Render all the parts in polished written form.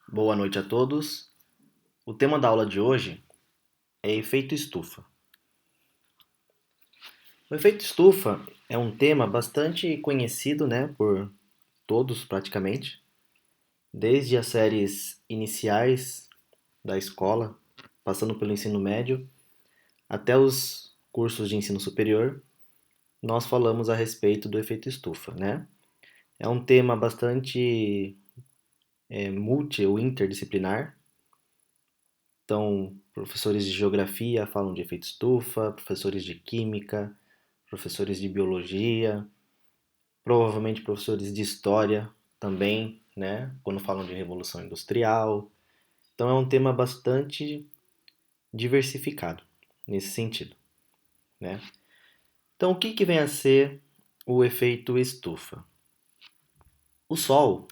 Boa noite a todos. O tema da aula de hoje é efeito estufa. O efeito estufa é um tema bastante conhecido, por todos praticamente, desde as séries iniciais da escola, passando pelo ensino médio, até os cursos de ensino superior, nós falamos a respeito do efeito estufa, né? É um tema bastante multi ou interdisciplinar. Então, professores de geografia falam de efeito estufa, professores de química, professores de biologia, provavelmente professores de história também, né? Quando falam de revolução industrial. Então, é um tema bastante diversificado nesse sentido, né? Então, o que vem a ser o efeito estufa? O Sol,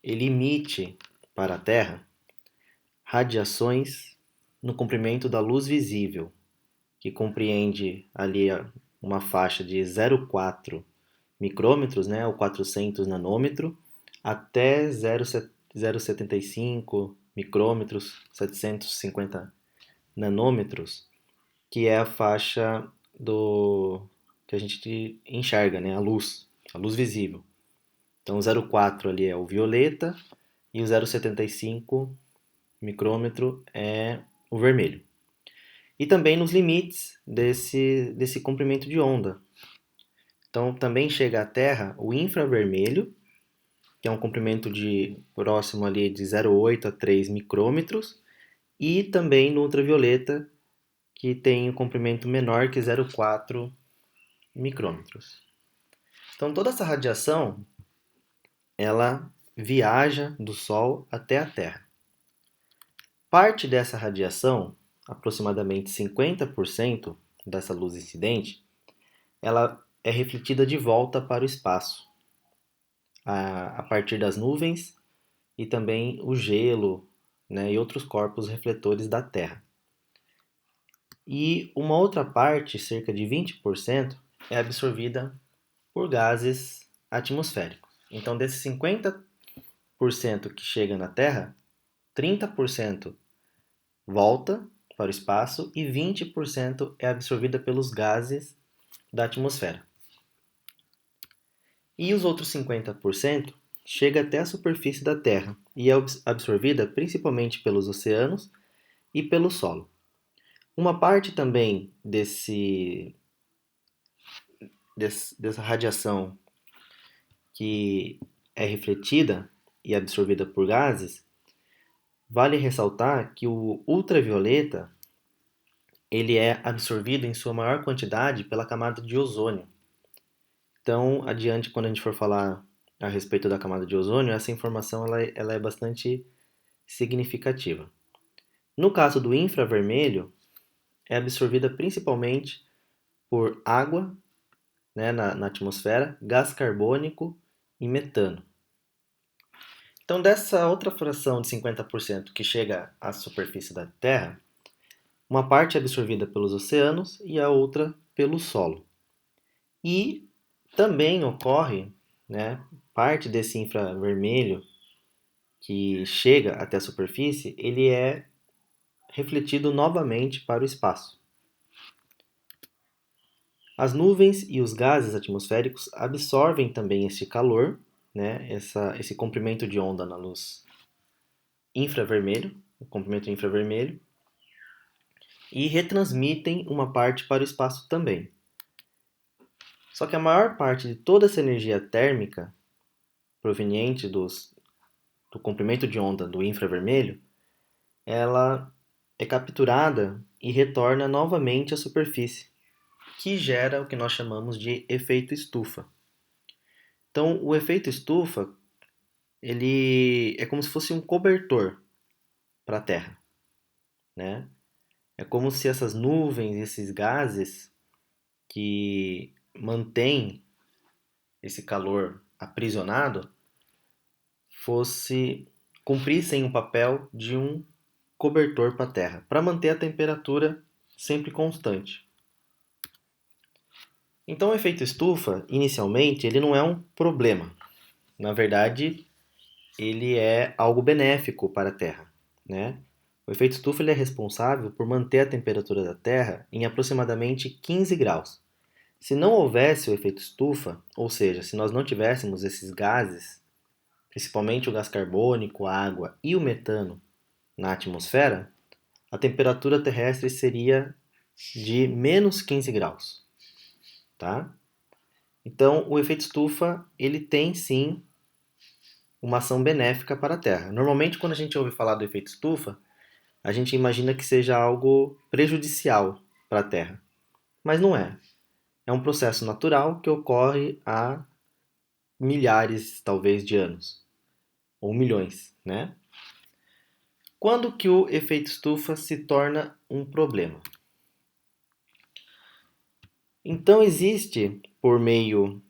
ele emite para a Terra radiações no comprimento da luz visível, que compreende ali uma faixa de 0,4 micrômetros, né, ou 400 nanômetro, até 0,75 micrômetros, 750 nanômetros, que é a faixa do que a gente enxerga, né, a luz visível. Então, o 0,4 ali é o violeta e o 0,75 micrômetro é o vermelho. E também nos limites desse comprimento de onda. Então, também chega à Terra o infravermelho, que é um comprimento de próximo ali de 0,8 a 3 micrômetros, e também no ultravioleta, que tem um comprimento menor que 0,4 micrômetros. Então, toda essa radiação, ela viaja do Sol até a Terra. Parte dessa radiação, aproximadamente 50% dessa luz incidente, ela é refletida de volta para o espaço, a partir das nuvens e também o gelo, né, e outros corpos refletores da Terra. E uma outra parte, cerca de 20%, é absorvida por gases atmosféricos. Então, desses 50% que chega na Terra, 30% volta para o espaço e 20% é absorvida pelos gases da atmosfera. E os outros 50% chega até a superfície da Terra e é absorvida principalmente pelos oceanos e pelo solo. Uma parte também dessa radiação que é refletida e absorvida por gases, vale ressaltar que o ultravioleta ele é absorvido em sua maior quantidade pela camada de ozônio. Então, adiante, quando a gente for falar a respeito da camada de ozônio, essa informação ela é bastante significativa. No caso do infravermelho, é absorvida principalmente por água, né, na atmosfera, gás carbônico e metano. Então, dessa outra fração de 50% que chega à superfície da Terra, uma parte é absorvida pelos oceanos e a outra pelo solo. E também ocorre, né, parte desse infravermelho que chega até a superfície, ele é refletido novamente para o espaço. As nuvens e os gases atmosféricos absorvem também este calor, né, esse comprimento de onda na luz infravermelho, o comprimento infravermelho, e retransmitem uma parte para o espaço também. Só que a maior parte de toda essa energia térmica proveniente do comprimento de onda do infravermelho, ela é capturada e retorna novamente à superfície, que gera o que nós chamamos de efeito estufa. Então, o efeito estufa, ele é como se fosse um cobertor para a Terra, né? É como se essas nuvens, esses gases que mantêm esse calor aprisionado, cumprissem o papel de um cobertor para a Terra, para manter a temperatura sempre constante. Então, o efeito estufa, inicialmente, ele não é um problema. Na verdade, ele é algo benéfico para a Terra, né? O efeito estufa ele é responsável por manter a temperatura da Terra em aproximadamente 15 graus. Se não houvesse o efeito estufa, ou seja, se nós não tivéssemos esses gases, principalmente o gás carbônico, a água e o metano na atmosfera, a temperatura terrestre seria de menos 15 graus, tá? Então, o efeito estufa, ele tem sim uma ação benéfica para a Terra. Normalmente, quando a gente ouve falar do efeito estufa, a gente imagina que seja algo prejudicial para a Terra, mas não é. É um processo natural que ocorre há milhares, talvez, de anos, ou milhões, né? Quando que o efeito estufa se torna um problema? Então existe, por meio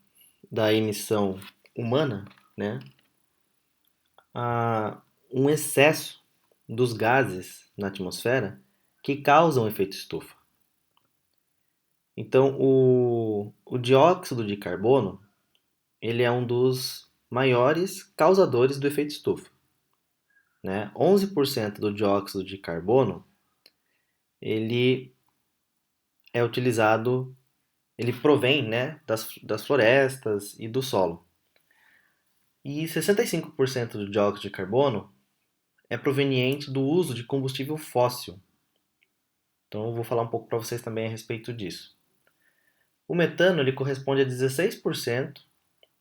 da emissão humana, né, um excesso dos gases na atmosfera que causam efeito estufa. Então o dióxido de carbono ele é um dos maiores causadores do efeito estufa, né? 11% do dióxido de carbono ele é utilizado, ele provém, né, das florestas e do solo. E 65% do dióxido de carbono é proveniente do uso de combustível fóssil. Então eu vou falar um pouco para vocês também a respeito disso. O metano ele corresponde a 16%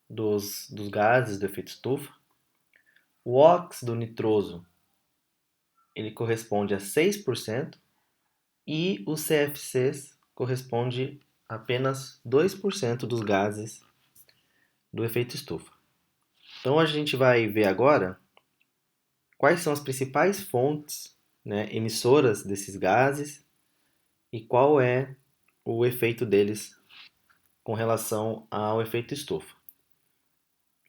dos gases do efeito estufa. O óxido nitroso ele corresponde a 6% e os CFCs corresponde a apenas 2% dos gases do efeito estufa. Então a gente vai ver agora quais são as principais fontes, né, emissoras desses gases e qual é o efeito deles com relação ao efeito estufa.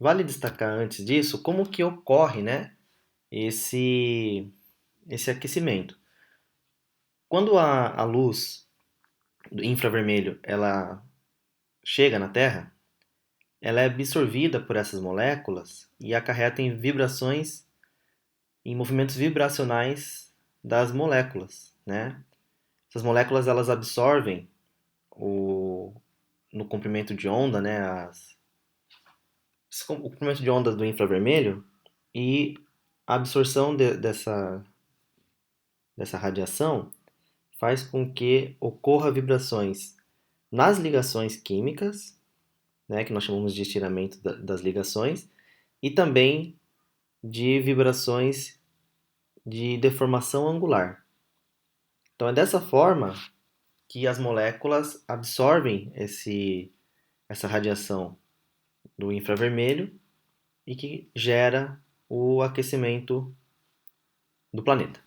Vale destacar antes disso como que ocorre, né, esse aquecimento. Quando a luz do infravermelho ela chega na Terra, ela é absorvida por essas moléculas e acarreta em vibrações, em movimentos vibracionais das moléculas, né? Essas moléculas elas absorvem o, no comprimento de onda, né, o comprimento de ondas do infravermelho e a absorção dessa radiação faz com que ocorra vibrações nas ligações químicas, né, que nós chamamos de estiramento das ligações, e também de vibrações de deformação angular. Então é dessa forma que as moléculas absorvem essa radiação do infravermelho e que gera o aquecimento do planeta.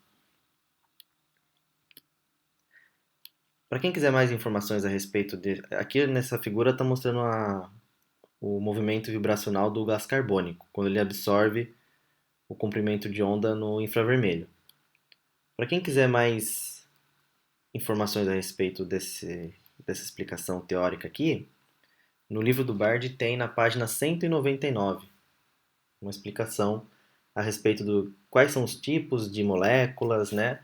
Para quem quiser mais informações a respeito de. Aqui nessa figura está mostrando o movimento vibracional do gás carbônico, quando ele absorve o comprimento de onda no infravermelho. Para quem quiser mais informações a respeito dessa explicação teórica aqui, no livro do Bard tem na página 199 uma explicação a respeito do quais são os tipos de moléculas, né?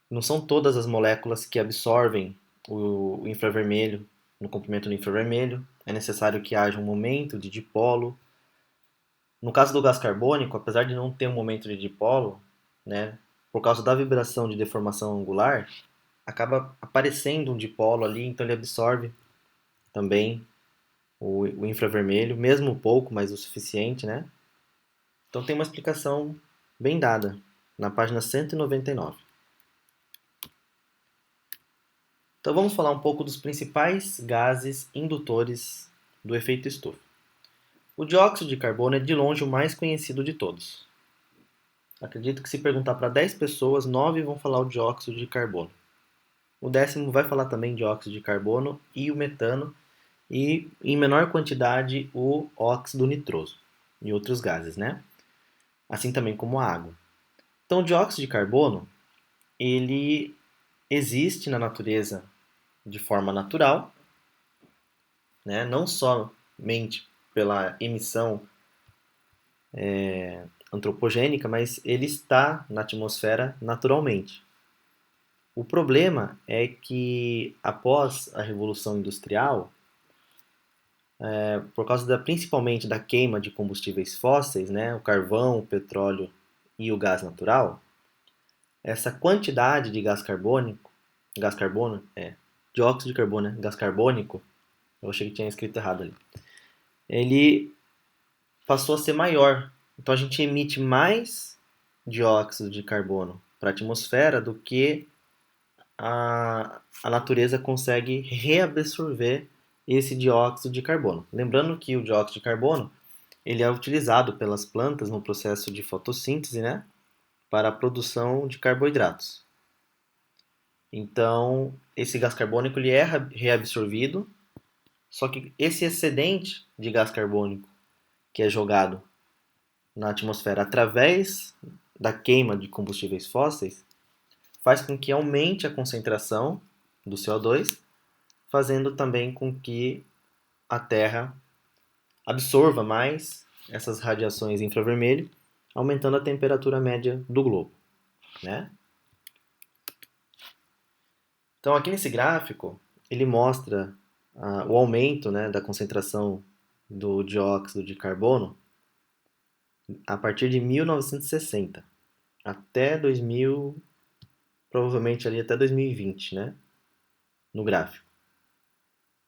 Não são todas as moléculas que absorvem o infravermelho no comprimento do infravermelho. É necessário que haja um momento de dipolo. No caso do gás carbônico, apesar de não ter um momento de dipolo, né, por causa da vibração de deformação angular, acaba aparecendo um dipolo ali, então ele absorve também o infravermelho, mesmo pouco, mas o suficiente, né? Então tem uma explicação bem dada na página 199. Então vamos falar um pouco dos principais gases indutores do efeito estufa. O dióxido de carbono é de longe o mais conhecido de todos. Acredito que se perguntar para 10 pessoas, 9 vão falar o dióxido de carbono. O décimo vai falar também dióxido de carbono e o metano, e em menor quantidade o óxido nitroso e outros gases, né? Assim também como a água. Então o dióxido de carbono, ele existe na natureza de forma natural, né? Não somente pela emissão antropogênica, mas ele está na atmosfera naturalmente. O problema é que após a Revolução Industrial, por causa principalmente da queima de combustíveis fósseis, né, o carvão, o petróleo e o gás natural, essa quantidade de gás carbono, dióxido de carbono, né, gás carbônico, eu achei que tinha escrito errado ali, ele passou a ser maior. Então a gente emite mais dióxido de carbono para a atmosfera do que a natureza consegue reabsorver esse dióxido de carbono. Lembrando que o dióxido de carbono ele é utilizado pelas plantas no processo de fotossíntese, né, para a produção de carboidratos. Então, esse gás carbônico ele é reabsorvido, só que esse excedente de gás carbônico que é jogado na atmosfera através da queima de combustíveis fósseis faz com que aumente a concentração do CO2, fazendo também com que a Terra absorva mais essas radiações infravermelho, aumentando a temperatura média do globo, né? Então aqui nesse gráfico ele mostra o aumento, né, da concentração do dióxido de carbono a partir de 1960 até 2000, provavelmente ali até 2020, né, no gráfico.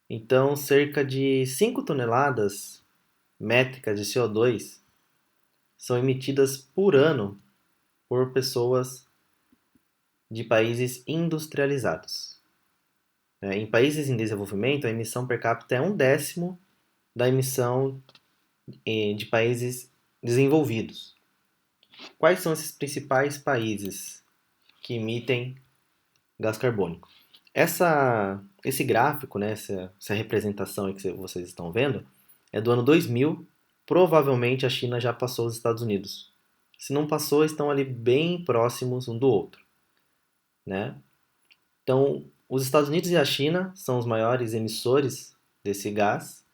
Então cerca de 5 toneladas métricas de CO2 são emitidas por ano por pessoas de países industrializados. Em países em desenvolvimento, a emissão per capita é 1/10 da emissão de países desenvolvidos. Quais são esses principais países que emitem gás carbônico? Esse gráfico, né, essa representação aí que vocês estão vendo, é do ano 2000. Provavelmente a China já passou os Estados Unidos. Se não passou, estão ali bem próximos um do outro, né? Então, os Estados Unidos e a China são os maiores emissores desse gás.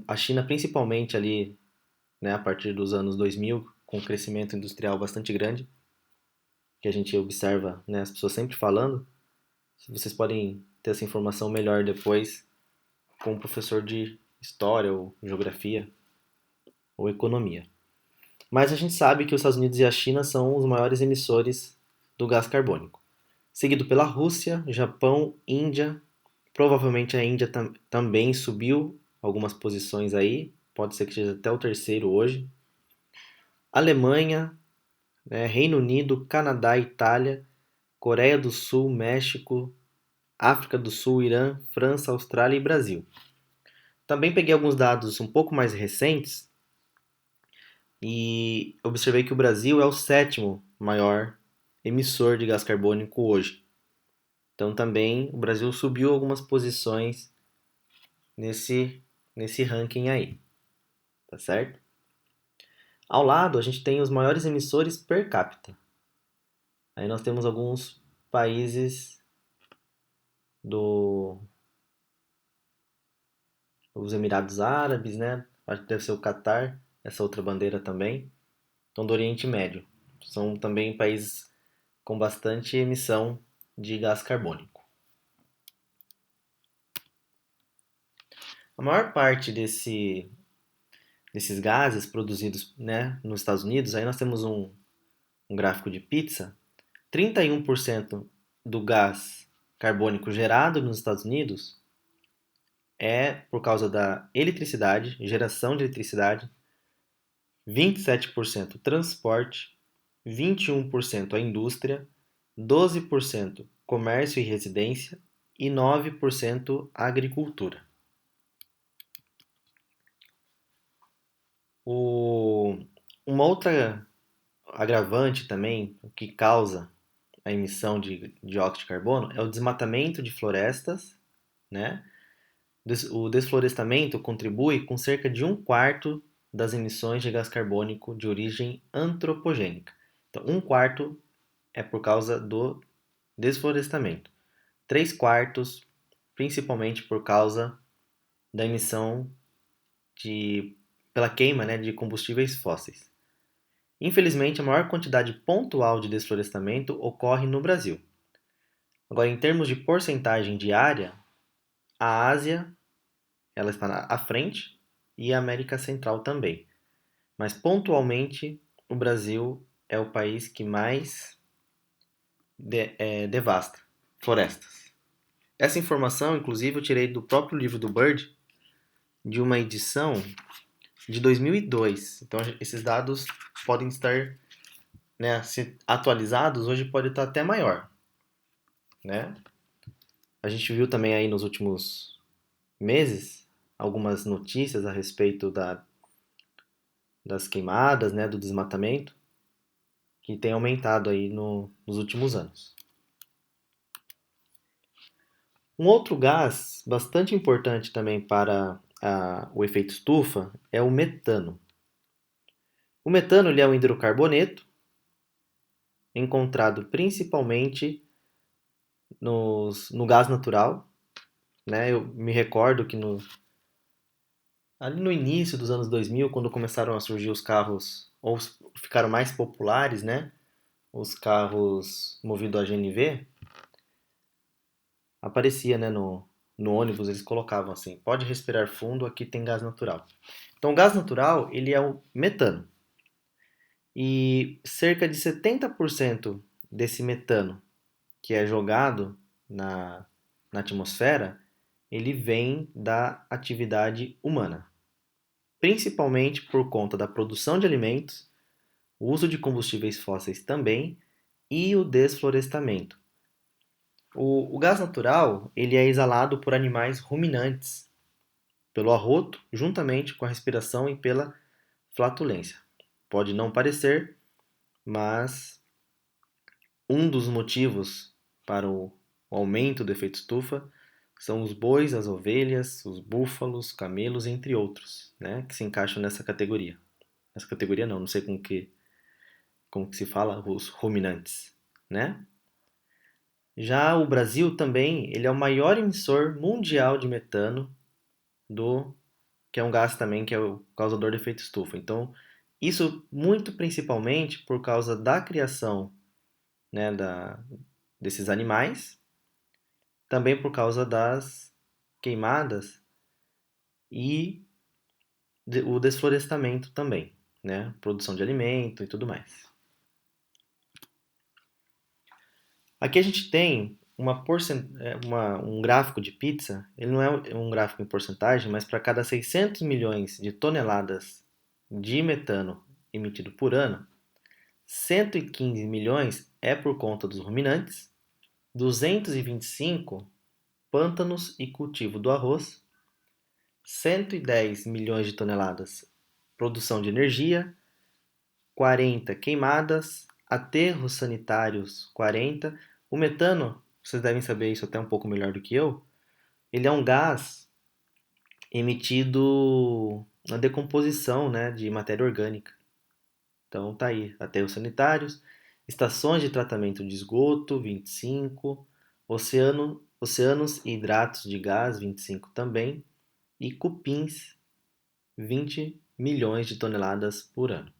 A China principalmente ali, né, a partir dos anos 2000, com um crescimento industrial bastante grande, que a gente observa, né, as pessoas sempre falando. Vocês podem ter essa informação melhor depois com o professor de história ou geografia ou economia. Mas a gente sabe que os Estados Unidos e a China são os maiores emissores do gás carbônico, seguido pela Rússia, Japão, Índia. Provavelmente a Índia também subiu algumas posições aí, pode ser que seja até o terceiro hoje. Alemanha, né, Reino Unido, Canadá, Itália, Coreia do Sul, México, África do Sul, Irã, França, Austrália e Brasil. Também peguei alguns dados um pouco mais recentes e observei que o Brasil é o sétimo maior emissor de gás carbônico hoje. Então também o Brasil subiu algumas posições nesse ranking aí, tá certo? Ao lado a gente tem os maiores emissores per capita. Aí nós temos alguns países dos Emirados Árabes, né? Acho que deve ser o Catar, essa outra bandeira também. Então do Oriente Médio. São também países com bastante emissão de gás carbônico. A maior parte desses gases produzidos, né, nos Estados Unidos, aí nós temos um gráfico de pizza. 31% do gás carbônico gerado nos Estados Unidos é por causa da eletricidade, geração de eletricidade, 27% transporte, 21% a indústria, 12% comércio e residência e 9% agricultura. Uma outra agravante também que causa a emissão de dióxido de carbono é o desmatamento de florestas, né? O desflorestamento contribui com cerca de 1/4 das emissões de gás carbônico de origem antropogênica. Então, 1/4 é por causa do desflorestamento. 3/4, principalmente por causa da emissão pela queima, né, de combustíveis fósseis. Infelizmente, a maior quantidade pontual de desflorestamento ocorre no Brasil. Agora, em termos de porcentagem de área, a Ásia ela está à frente e a América Central também. Mas pontualmente, o Brasil é o país que mais devasta florestas. Essa informação, inclusive, eu tirei do próprio livro do Bird, de uma edição de 2002. Então, esses dados podem estar, né, se atualizados, hoje pode estar até maior, né? A gente viu também aí nos últimos meses algumas notícias a respeito das queimadas, né, do desmatamento, que tem aumentado aí nos últimos anos. Um outro gás bastante importante também para o efeito estufa é o metano. O metano ele é um hidrocarboneto encontrado principalmente no gás natural. Né? Eu me recordo que ali no início dos anos 2000, quando começaram a surgir os carros, ou ficaram mais populares, né? Os carros movidos a GNV, aparecia, né, no ônibus, eles colocavam assim, pode respirar fundo, aqui tem gás natural. Então, o gás natural, ele é o metano. E cerca de 70% desse metano que é jogado na atmosfera, ele vem da atividade humana. Principalmente por conta da produção de alimentos, o uso de combustíveis fósseis também e o desflorestamento. O gás natural ele é exalado por animais ruminantes, pelo arroto, juntamente com a respiração e pela flatulência. Pode não parecer, mas um dos motivos para o aumento do efeito estufa são os bois, as ovelhas, os búfalos, camelos, entre outros, né, que se encaixam nessa categoria. Essa categoria não sei como que se fala, os ruminantes, né? Já o Brasil também, ele é o maior emissor mundial de metano do que é um gás também que é o causador do efeito estufa. Então, isso muito principalmente por causa da criação, né, desses animais, também por causa das queimadas e o desflorestamento também, né, produção de alimento e tudo mais. Aqui a gente tem um gráfico de pizza, ele não é um gráfico em porcentagem, mas para cada 600 milhões de toneladas de metano emitido por ano, 115 milhões é por conta dos ruminantes, 225 pântanos e cultivo do arroz, 110 milhões de toneladas produção de energia, 40 queimadas, aterros sanitários 40. O metano, vocês devem saber isso até um pouco melhor do que eu, ele é um gás emitido na decomposição, né, de matéria orgânica. Então tá aí, aterros sanitários, estações de tratamento de esgoto, 25, oceanos e hidratos de gás, 25 também, e cupins, 20 milhões de toneladas por ano.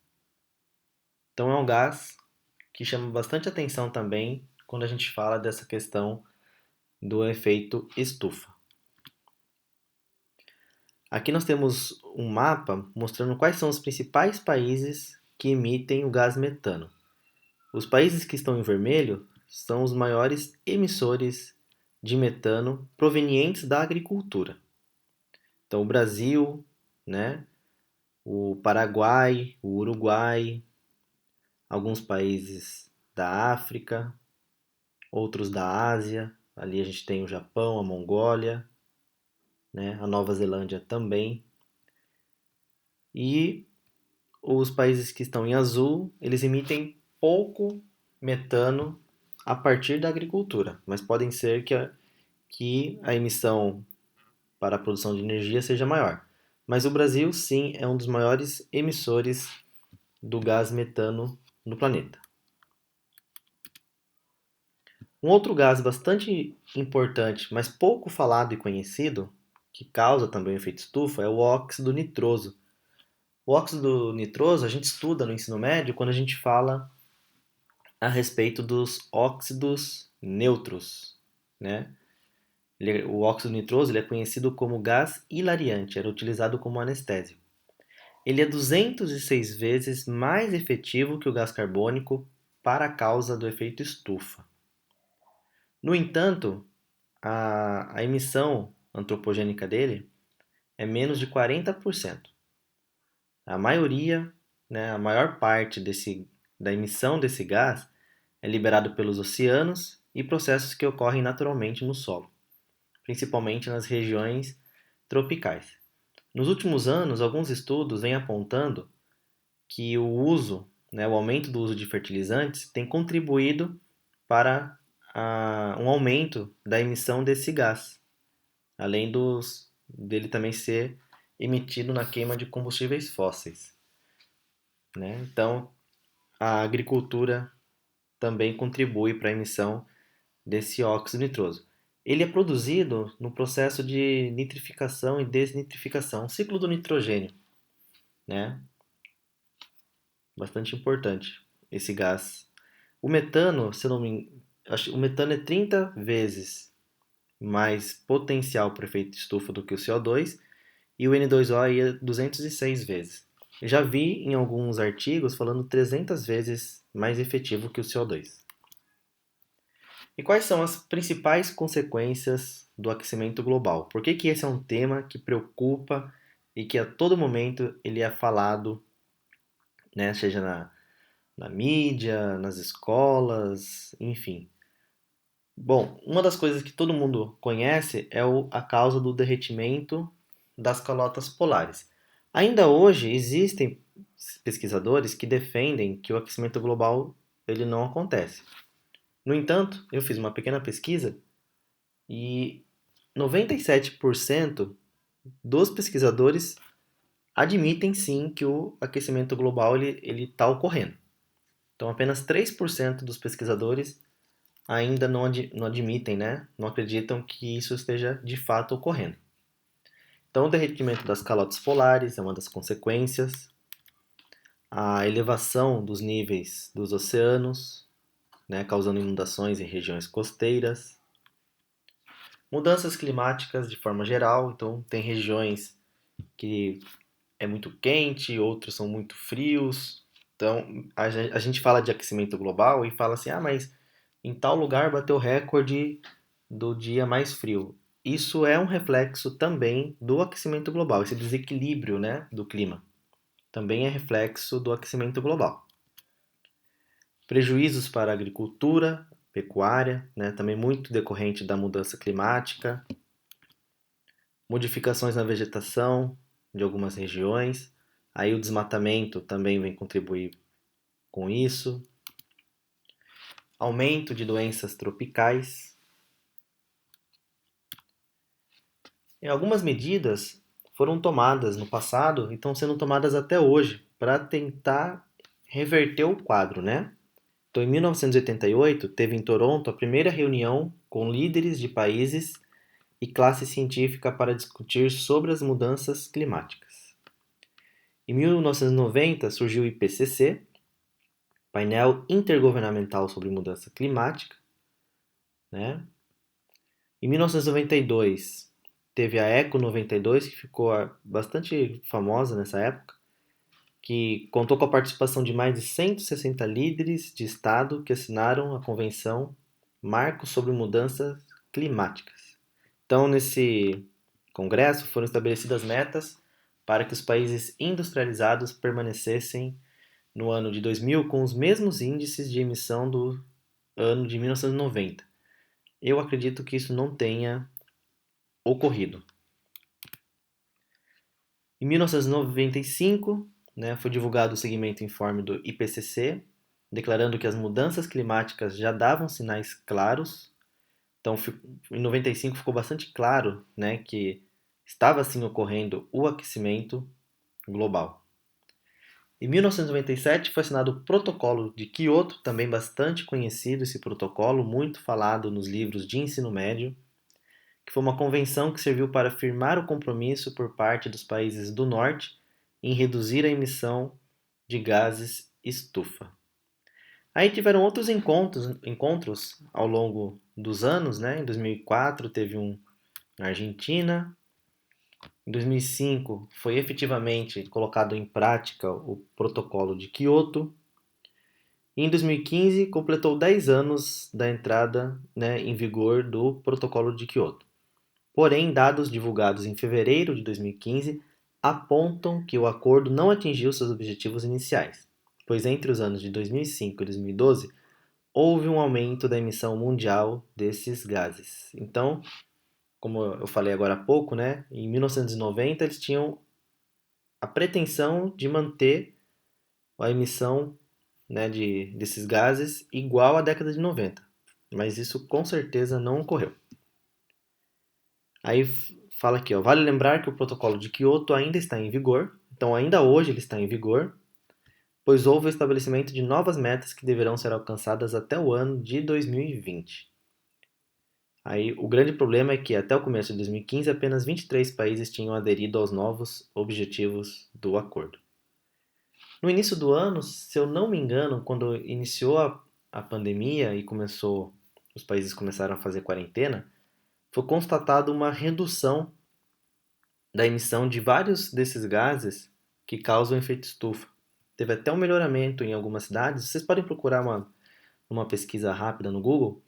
Então é um gás que chama bastante atenção também quando a gente fala dessa questão do efeito estufa. Aqui nós temos um mapa mostrando quais são os principais países que emitem o gás metano. Os países que estão em vermelho são os maiores emissores de metano provenientes da agricultura. Então, o Brasil, né, o Paraguai, o Uruguai, alguns países da África, outros da Ásia. Ali a gente tem o Japão, a Mongólia, né, a Nova Zelândia também. E os países que estão em azul, eles emitem pouco metano a partir da agricultura, mas podem ser que a emissão para a produção de energia seja maior. Mas o Brasil, sim, é um dos maiores emissores do gás metano no planeta. Um outro gás bastante importante, mas pouco falado e conhecido, que causa também o efeito estufa, é o óxido nitroso. O óxido nitroso a gente estuda no ensino médio quando a gente fala a respeito dos óxidos neutros, né? O óxido nitroso ele é conhecido como gás hilariante, era utilizado como anestésico. Ele é 206 vezes mais efetivo que o gás carbônico para a causa do efeito estufa. No entanto, a emissão antropogênica dele é menos de 40%. A maioria, né, a maior parte da emissão desse gás é liberado pelos oceanos e processos que ocorrem naturalmente no solo, principalmente nas regiões tropicais. Nos últimos anos, alguns estudos vêm apontando que o aumento do uso de fertilizantes tem contribuído para um aumento da emissão desse gás, além dele também ser emitido na queima de combustíveis fósseis, né? Então, a agricultura também contribui para a emissão desse óxido nitroso. Ele é produzido no processo de nitrificação e desnitrificação, o ciclo do nitrogênio, né? Bastante importante esse gás. O metano, se eu não me engano, o metano é 30 vezes mais potencial para o efeito estufa do que o CO2 e o N2O é 206 vezes. Eu já vi em alguns artigos falando 300 vezes mais efetivo que o CO2. E quais são as principais consequências do aquecimento global? Por que esse é um tema que preocupa e que a todo momento ele é falado, né, seja na mídia, nas escolas, enfim. Bom, uma das coisas que todo mundo conhece é a causa do derretimento das calotas polares. Ainda hoje existem pesquisadores que defendem que o aquecimento global ele não acontece. No entanto, eu fiz uma pequena pesquisa e 97% dos pesquisadores admitem sim que o aquecimento global ele está ocorrendo. Então, apenas 3% dos pesquisadores ainda não admitem, né? Não acreditam que isso esteja de fato ocorrendo. Então, o derretimento das calotas polares é uma das consequências, a elevação dos níveis dos oceanos, né, causando inundações em regiões costeiras, mudanças climáticas de forma geral, então tem regiões que é muito quente, outros são muito frios. Então, a gente fala de aquecimento global e fala assim, mas em tal lugar bateu o recorde do dia mais frio. Isso é um reflexo também do aquecimento global, esse desequilíbrio, né, do clima. Também é reflexo do aquecimento global. Prejuízos para a agricultura, pecuária, né, também muito decorrente da mudança climática, modificações na vegetação de algumas regiões, aí o desmatamento também vem contribuir com isso, aumento de doenças tropicais. E algumas medidas foram tomadas no passado e estão sendo tomadas até hoje para tentar reverter o quadro, né? Então, em 1988, teve em Toronto a primeira reunião com líderes de países e classe científica para discutir sobre as mudanças climáticas. Em 1990 surgiu o IPCC, Painel Intergovernamental sobre Mudança Climática, né? Em 1992 teve a Eco 92, que ficou bastante famosa nessa época, que contou com a participação de mais de 160 líderes de Estado que assinaram a Convenção Marco sobre Mudanças Climáticas. Então, nesse congresso foram estabelecidas metas para que os países industrializados permanecessem no ano de 2000 com os mesmos índices de emissão do ano de 1990. Eu acredito que isso não tenha ocorrido. Em 1995, né, foi divulgado o segmento informe do IPCC, declarando que as mudanças climáticas já davam sinais claros. Então, em 95 ficou bastante claro, né, que estava sim ocorrendo o aquecimento global. Em 1997 foi assinado o Protocolo de Kyoto, também bastante conhecido esse protocolo, muito falado nos livros de ensino médio, que foi uma convenção que serviu para firmar o compromisso por parte dos países do Norte em reduzir a emissão de gases estufa. Aí tiveram outros encontros ao longo dos anos, né? Em 2004 teve um na Argentina. Em 2005 foi efetivamente colocado em prática o Protocolo de Quioto. E em 2015 completou 10 anos da entrada, né, em vigor do Protocolo de Quioto. Porém, dados divulgados em fevereiro de 2015 apontam que o acordo não atingiu seus objetivos iniciais, pois entre os anos de 2005 e 2012 houve um aumento da emissão mundial desses gases. Então, como eu falei agora há pouco, né, em 1990 eles tinham a pretensão de manter a emissão, né, desses gases igual à década de 90, mas isso com certeza não ocorreu. Aí fala aqui, ó, vale lembrar que o protocolo de Kyoto ainda está em vigor, então ainda hoje ele está em vigor, pois houve o estabelecimento de novas metas que deverão ser alcançadas até o ano de 2020. Aí o grande problema é que até o começo de 2015 apenas 23 países tinham aderido aos novos objetivos do acordo. No início do ano, se eu não me engano, quando iniciou a pandemia e os países começaram a fazer quarentena, foi constatada uma redução da emissão de vários desses gases que causam efeito estufa. Teve até um melhoramento em algumas cidades. Vocês podem procurar uma pesquisa rápida no Google,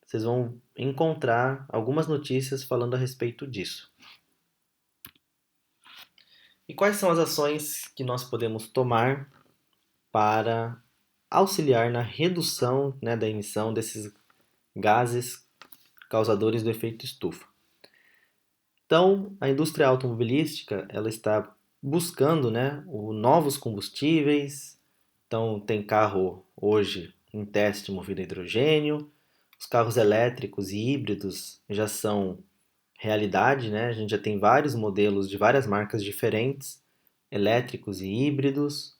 vocês vão encontrar algumas notícias falando a respeito disso. E quais são as ações que nós podemos tomar para auxiliar na redução, né, da emissão desses gases causadores do efeito estufa? Então, a indústria automobilística ela está buscando, né, novos combustíveis. Então, tem carro hoje em teste movido a hidrogênio. Os carros elétricos e híbridos já são realidade, né? A gente já tem vários modelos de várias marcas diferentes, elétricos e híbridos.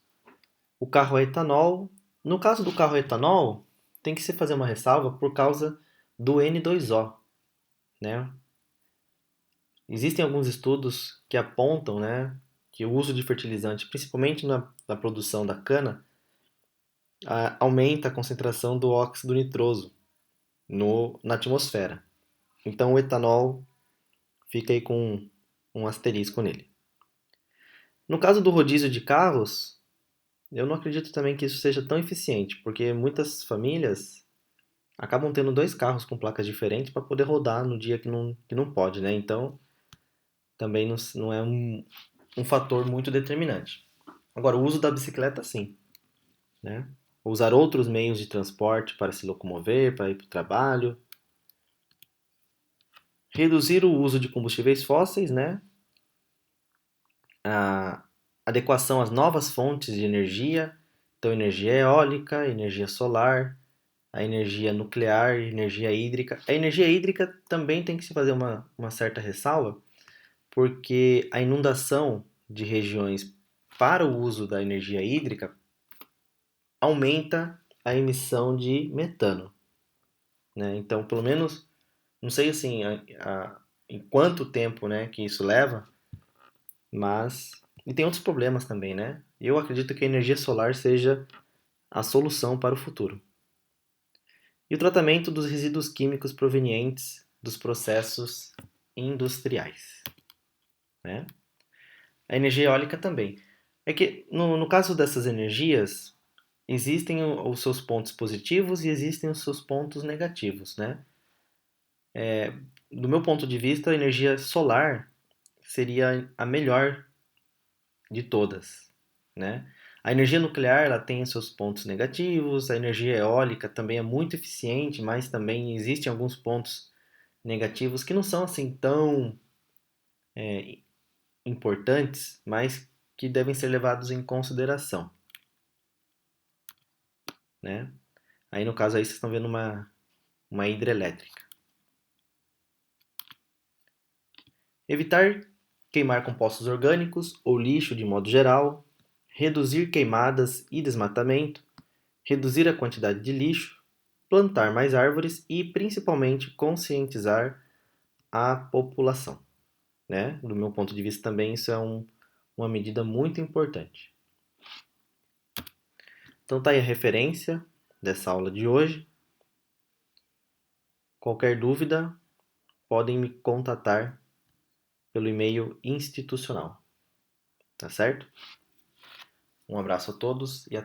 O carro a etanol. No caso do carro a etanol, tem que se fazer uma ressalva por causa do N2O, né? Existem alguns estudos que apontam, né, que o uso de fertilizante, principalmente na produção da cana, aumenta a concentração do óxido nitroso na atmosfera. Então o etanol fica aí com um asterisco nele. No caso do rodízio de carros, eu não acredito também que isso seja tão eficiente, porque muitas famílias acabam tendo dois carros com placas diferentes para poder rodar no dia que não pode, né? Então também não é um fator muito determinante. Agora, o uso da bicicleta, sim, né? Usar outros meios de transporte para se locomover, para ir para o trabalho. Reduzir o uso de combustíveis fósseis, né? A adequação às novas fontes de energia, então energia eólica, energia solar, a energia nuclear, energia hídrica. A energia hídrica também tem que se fazer uma certa ressalva, porque a inundação de regiões para o uso da energia hídrica aumenta a emissão de metano, né? Então, pelo menos, não sei assim em quanto tempo, né, que isso leva, mas e tem outros problemas também, né? Eu acredito que a energia solar seja a solução para o futuro. E o tratamento dos resíduos químicos provenientes dos processos industriais, né? A energia eólica também. É que no caso dessas energias, existem os seus pontos positivos e existem os seus pontos negativos, né? Do meu ponto de vista, a energia solar seria a melhor de todas, né? A energia nuclear ela tem os seus pontos negativos, a energia eólica também é muito eficiente, mas também existem alguns pontos negativos que não são assim tão importantes, mas que devem ser levados em consideração, né? Aí no caso aí vocês estão vendo uma hidrelétrica. Evitar queimar compostos orgânicos ou lixo de modo geral, reduzir queimadas e desmatamento, reduzir a quantidade de lixo, plantar mais árvores e principalmente conscientizar a população, né? Do meu ponto de vista também isso é uma medida muito importante. Então tá aí a referência dessa aula de hoje. Qualquer dúvida, podem me contatar pelo e-mail institucional. Tá certo? Um abraço a todos e até